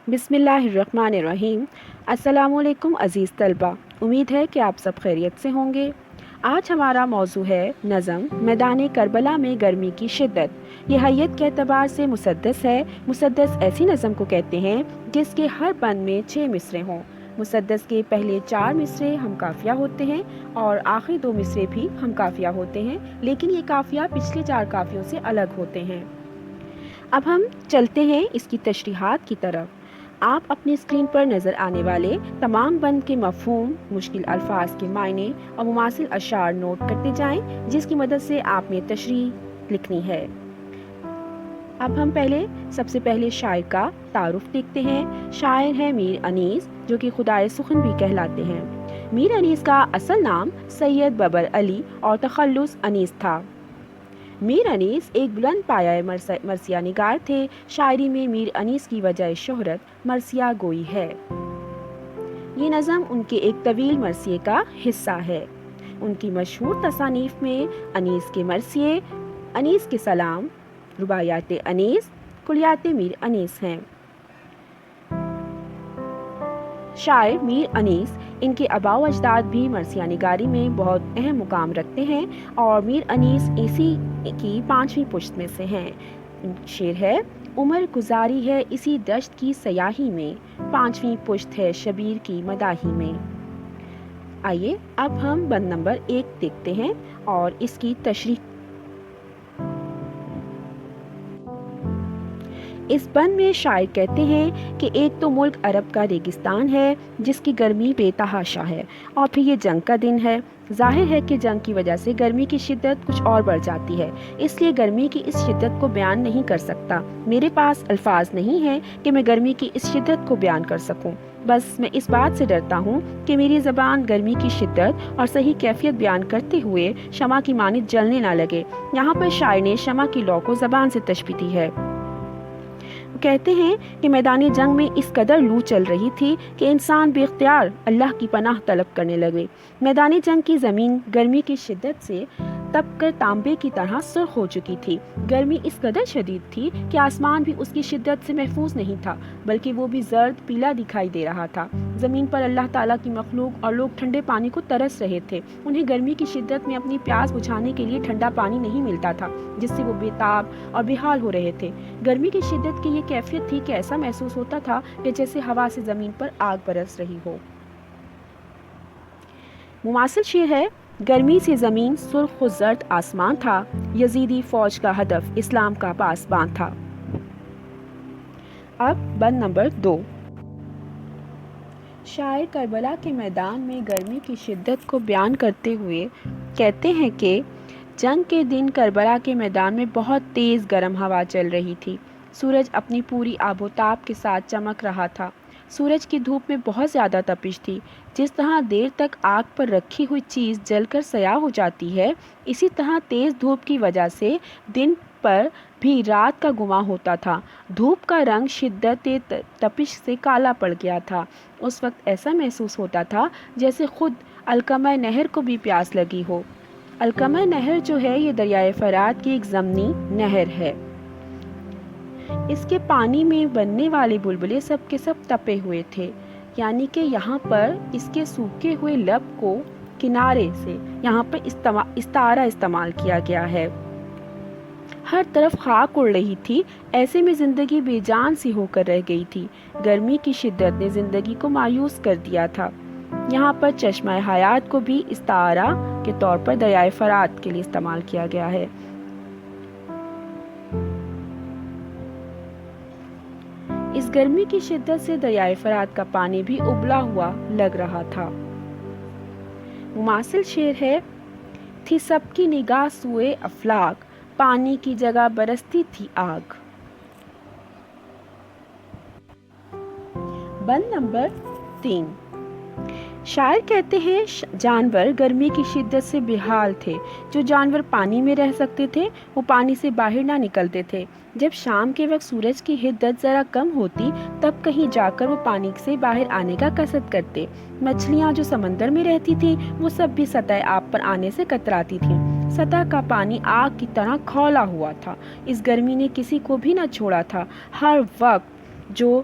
بسم اللہ الرحمن الرحیم۔ السلام علیکم عزیز طلبہ، امید ہے کہ آپ سب خیریت سے ہوں گے۔ آج ہمارا موضوع ہے نظم میدان کربلا میں گرمی کی شدت۔ یہ حیت کے اعتبار سے مسدس ہے۔ مسدس ایسی نظم کو کہتے ہیں جس کے ہر بند میں 6 مصرے ہوں۔ مسدس کے پہلے 4 مصرے ہم قافیہ ہوتے ہیں اور آخری 2 مصرے بھی ہم قافیہ ہوتے ہیں، لیکن یہ قافیہ پچھلے 4 قافیوں سے الگ ہوتے ہیں۔ اب ہم چلتے ہیں اس کی تشریحات کی طرف۔ آپ اپنی اسکرین پر نظر آنے والے تمام بند کے مفہوم، مشکل الفاظ کے معنی اور مماثل اشعار نوٹ کرتے جائیں، جس کی مدد سے آپ نے تشریح لکھنی ہے۔ اب ہم سب سے پہلے شاعر کا تعارف دیکھتے ہیں۔ شاعر ہے میر انیس، جو کہ خدائے سخن بھی کہلاتے ہیں۔ میر انیس کا اصل نام سید ببر علی اور تخلص انیس تھا۔ میر انیس ایک بلند پایہ مرثیہ نگار تھے۔ شاعری میں میر انیس کی وجہ شہرت مرثیہ گوئی ہے۔ یہ نظم ان کے ایک طویل مرثیے کا حصہ ہے۔ ان کی مشہور تصانیف میں انیس کے مرثیے، انیس کے سلام، رباعیات انیس، کلیات میر انیس ہیں۔ شاعر میر انیس، ان کے آباء و اجداد بھی مرثیہ نگاری میں بہت اہم مقام رکھتے ہیں اور میر انیس اسی کی 5ویں پشت میں سے ہیں۔ شعر ہے: عمر گزاری ہے اسی دشت کی سیاہی میں، 5ویں پشت ہے شبیر کی مداحی میں۔ آئیے اب ہم بند نمبر 1 دیکھتے ہیں اور اس کی تشریح۔ اس بند میں شاعر کہتے ہیں کہ ایک تو ملک عرب کا ریگستان ہے جس کی گرمی بے تحاشا ہے، اور پھر یہ جنگ کا دن ہے۔ ظاہر ہے کہ جنگ کی وجہ سے گرمی کی شدت کچھ اور بڑھ جاتی ہے، اس لیے گرمی کی اس شدت کو بیان نہیں کر سکتا۔ میرے پاس الفاظ نہیں ہیں کہ میں گرمی کی اس شدت کو بیان کر سکوں، بس میں اس بات سے ڈرتا ہوں کہ میری زبان گرمی کی شدت اور صحیح کیفیت بیان کرتے ہوئے شمع کی مانند جلنے نہ لگے۔ یہاں پر شاعر نے شمع کی لو کو زبان سے تشبیہ دی ہے۔ کہتے ہیں کہ میدان جنگ میں اس قدر لو چل رہی تھی کہ انسان بے اختیار اللہ کی پناہ طلب کرنے لگے۔ میدان جنگ کی زمین گرمی کی شدت سے تپ کر تانبے کی طرح سرخ ہو چکی تھی۔ گرمی اس قدر شدید تھی کہ آسمان بھی اس کی شدت سے محفوظ نہیں تھا، بلکہ وہ بھی زرد پیلا دکھائی دے رہا تھا۔ زمین پر اللہ تعالیٰ کی مخلوق اور لوگ ٹھنڈے پانی کو ترس رہے تھے۔ انہیں گرمی کی شدت میں اپنی پیاس بجھانے کے لیے ٹھنڈا پانی نہیں ملتا تھا، جس سے وہ بے تاب اور بے حال ہو رہے تھے۔ گرمی کی شدت کی یہ کیفیت تھی کہ ایسا محسوس ہوتا تھا کہ جیسے ہوا سے زمین پر آگ برس رہی ہو۔ مماثل شعر ہے: گرمی سے زمین سرخ و زرد آسمان تھا، یزیدی فوج کا ہدف اسلام کا پاسبان تھا۔ اب بند نمبر 2۔ شاعر کربلا کے میدان میں گرمی کی شدت کو بیان کرتے ہوئے کہتے ہیں کہ جنگ کے دن کربلا کے میدان میں بہت تیز گرم ہوا چل رہی تھی۔ سورج اپنی پوری آب و تاب کے ساتھ چمک رہا تھا۔ سورج کی دھوپ میں بہت زیادہ تپش تھی۔ جس طرح دیر تک آگ پر رکھی ہوئی چیز جل کر سیاہ ہو جاتی ہے، اسی طرح تیز دھوپ کی وجہ سے دن پر بھی رات کا گماں ہوتا تھا۔ دھوپ کا رنگ شدت تپش سے کالا پڑ گیا تھا۔ اس وقت ایسا محسوس ہوتا تھا جیسے خود علقمہ نہر کو بھی پیاس لگی ہو۔ علقمہ نہر جو ہے یہ دریائے فرات کی ایک ضمنی نہر ہے۔ اس کے پانی میں بننے والے بلبلے سب کے سب تپے ہوئے تھے، یعنی کہ یہاں پر اس کے سوکھے ہوئے لب کو کنارے سے یہاں پر استعارہ استعمال کیا گیا ہے۔ ہر طرف خاک اڑ رہی تھی، ایسے میں زندگی بے جان سی ہو کر رہ گئی تھی۔ گرمی کی شدت نے زندگی کو مایوس کر دیا تھا۔ یہاں پر چشمہ حیات کو بھی استعارہ کے طور پر دریائے فرات کے لیے استعمال کیا گیا ہے۔ اس گرمی کی شدت سے دریائے فرات کا پانی بھی ابلا ہوا لگ رہا تھا۔ مماثل شعر ہے: تھی سب کی نگاہ سوئے افلاک، پانی کی جگہ برستی تھی آگ۔ بند نمبر 3۔ شاعر کہتے ہیں جانور گرمی کی شدت سے بے حال تھے۔ جو جانور پانی میں رہ سکتے تھے وہ پانی سے باہر نہ نکلتے تھے۔ جب شام کے وقت سورج کی حدت ذرا کم ہوتی تب کہیں جا کر وہ پانی سے باہر آنے کا قصد کرتے۔ مچھلیاں جو سمندر میں رہتی تھیں وہ سب بھی سطح آب پر آنے سے کتراتی تھیں۔ سطح کا پانی آگ کی طرح کھولا ہوا تھا۔ اس گرمی نے کسی کو بھی نہ چھوڑا تھا۔ ہر وقت جو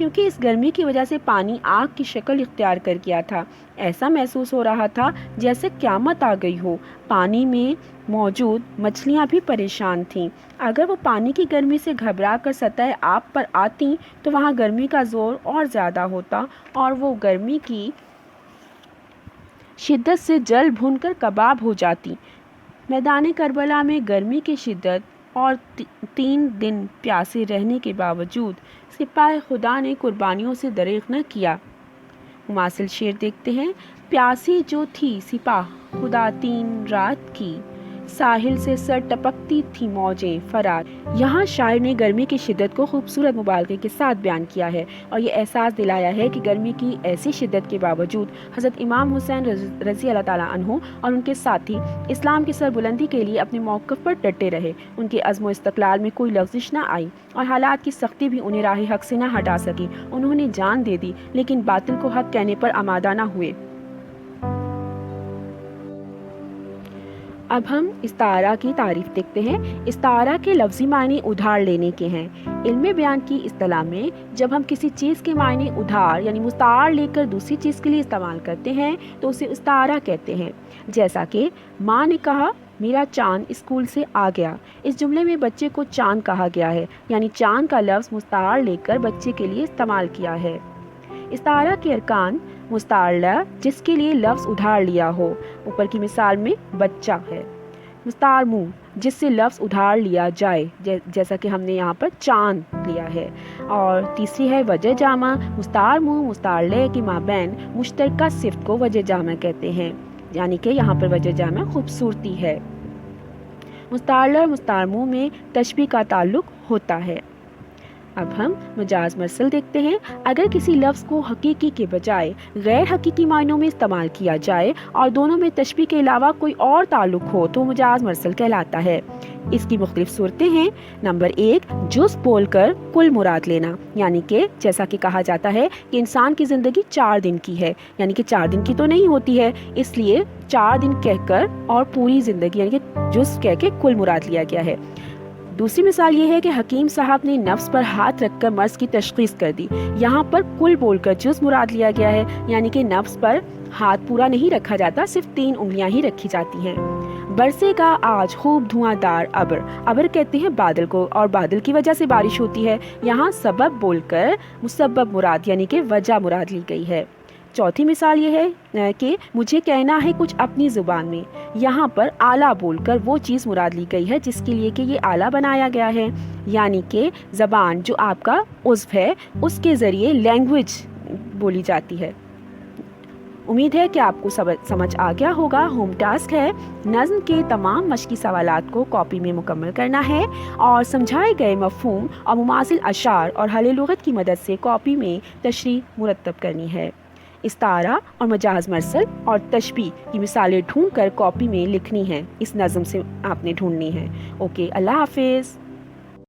کیونکہ اس گرمی کی وجہ سے پانی آگ کی شکل اختیار کر گیا تھا۔ ایسا محسوس ہو رہا تھا جیسے قیامت آ گئی ہو۔ پانی میں موجود مچھلیاں بھی پریشان تھیں۔ اگر وہ پانی کی گرمی سے گھبرا کر سطح آب پر آتیں تو وہاں گرمی کا زور اور زیادہ ہوتا اور وہ گرمی کی شدت سے جل بھن کر کباب ہو جاتی۔ میدان کربلا میں گرمی کی شدت اور 3 دن پیاسے رہنے کے باوجود سپاہ خدا نے قربانیوں سے دریغ نہ کیا۔ مماثل شعر دیکھتے ہیں۔ پیاسی جو تھی سپاہ خدا 3 رات کی، ساحل سے سر ٹپکتی تھی موجیں فرات۔ یہاں شاعر نے گرمی کی شدت کو خوبصورت مبالغے کے ساتھ بیان کیا ہے اور یہ احساس دلایا ہے کہ گرمی کی ایسی شدت کے باوجود حضرت امام حسین رضی اللہ تعالیٰ عنہ اور ان کے ساتھی اسلام کی سربلندی کے لیے اپنے موقف پر ڈٹے رہے۔ ان کے عزم و استقلال میں کوئی لغزش نہ آئی اور حالات کی سختی بھی انہیں راہ حق سے نہ ہٹا سکی۔ انہوں نے جان دے دی لیکن باطل کو حق کہنے پر آمادہ نہ ہوئے۔ اب ہم استعارہ کی تعریف دیکھتے ہیں۔ استعارہ کے لفظی معنی ادھار لینے کے ہیں۔ علم بیان کی اصطلاح میں جب ہم کسی چیز کے معنی ادھار یعنی مستعار لے کر دوسری چیز کے لیے استعمال کرتے ہیں تو اسے استعارہ کہتے ہیں۔ جیسا کہ ماں نے کہا میرا چاند اسکول سے آ گیا۔ اس جملے میں بچے کو چاند کہا گیا ہے، یعنی چاند کا لفظ مستعار لے کر بچے کے لیے استعمال کیا ہے۔ استعارہ کے ارکان: مستعارلہ جس کے لیے لفظ ادھار لیا ہو، اوپر کی مثال میں بچہ ہے۔ مستعارمو جس سے لفظ ادھار لیا جائے، جیسا کہ ہم نے یہاں پر چاند لیا ہے۔ اور تیسری ہے وجہ جامع۔ مستعارمو مستعارلہ کے مابین مشترکہ صفت کو وجہ جامع کہتے ہیں، یعنی کہ یہاں پر وجہ جامع خوبصورتی ہے۔ مستعارلہ اور مستعارمو میں تشبیہ کا تعلق ہوتا ہے۔ اب ہم مجاز مرسل دیکھتے ہیں۔ اگر کسی لفظ کو حقیقی کے بجائے غیر حقیقی معنوں میں استعمال کیا جائے اور دونوں میں تشبیہ کے علاوہ کوئی اور تعلق ہو تو مجاز مرسل کہلاتا ہے۔ اس کی مختلف صورتیں ہیں۔ نمبر 1، جز بول کر کل مراد لینا، یعنی کہ جیسا کہ کہا جاتا ہے کہ انسان کی زندگی 4 دن کی ہے، یعنی کہ 4 دن کی تو نہیں ہوتی ہے، اس لیے 4 دن کہہ کر اور پوری زندگی یعنی کہ جز کہہ کے کل مراد لیا گیا ہے۔ دوسری مثال یہ ہے کہ حکیم صاحب نے نفس پر ہاتھ رکھ کر مرض کی تشخیص کر دی۔ یہاں پر کل بول کر جز مراد لیا گیا ہے، یعنی کہ نفس پر ہاتھ پورا نہیں رکھا جاتا، صرف 3 انگلیاں ہی رکھی جاتی ہیں۔ برسے گا آج خوب دھواں دار ابر، ابر کہتے ہیں بادل کو، اور بادل کی وجہ سے بارش ہوتی ہے۔ یہاں سبب بول کر مسبب مراد یعنی کہ وجہ مراد لی گئی ہے۔ چوتھی مثال یہ ہے کہ مجھے کہنا ہے کچھ اپنی زبان میں، یہاں پر آلہ بول کر وہ چیز مراد لی گئی ہے جس کے لیے کہ یہ آلہ بنایا گیا ہے، یعنی کہ زبان جو آپ کا عضو ہے اس کے ذریعے لینگویج بولی جاتی ہے۔ امید ہے کہ آپ کو سمجھ آ گیا ہوگا۔ ہوم ٹاسک ہے نظم کے تمام مشقی سوالات کو کاپی میں مکمل کرنا ہے اور سمجھائے گئے مفہوم اور مماثل اشعار اور حل لغت کی مدد سے کاپی میں تشریح مرتب کرنی ہے۔ استعارہ اور مجاز مرسل اور تشبیہ کی مثالیں ڈھونڈ کر کاپی میں لکھنی ہیں۔ اس نظم سے آپ نے ڈھونڈنی ہے۔ اوکے، اللہ حافظ۔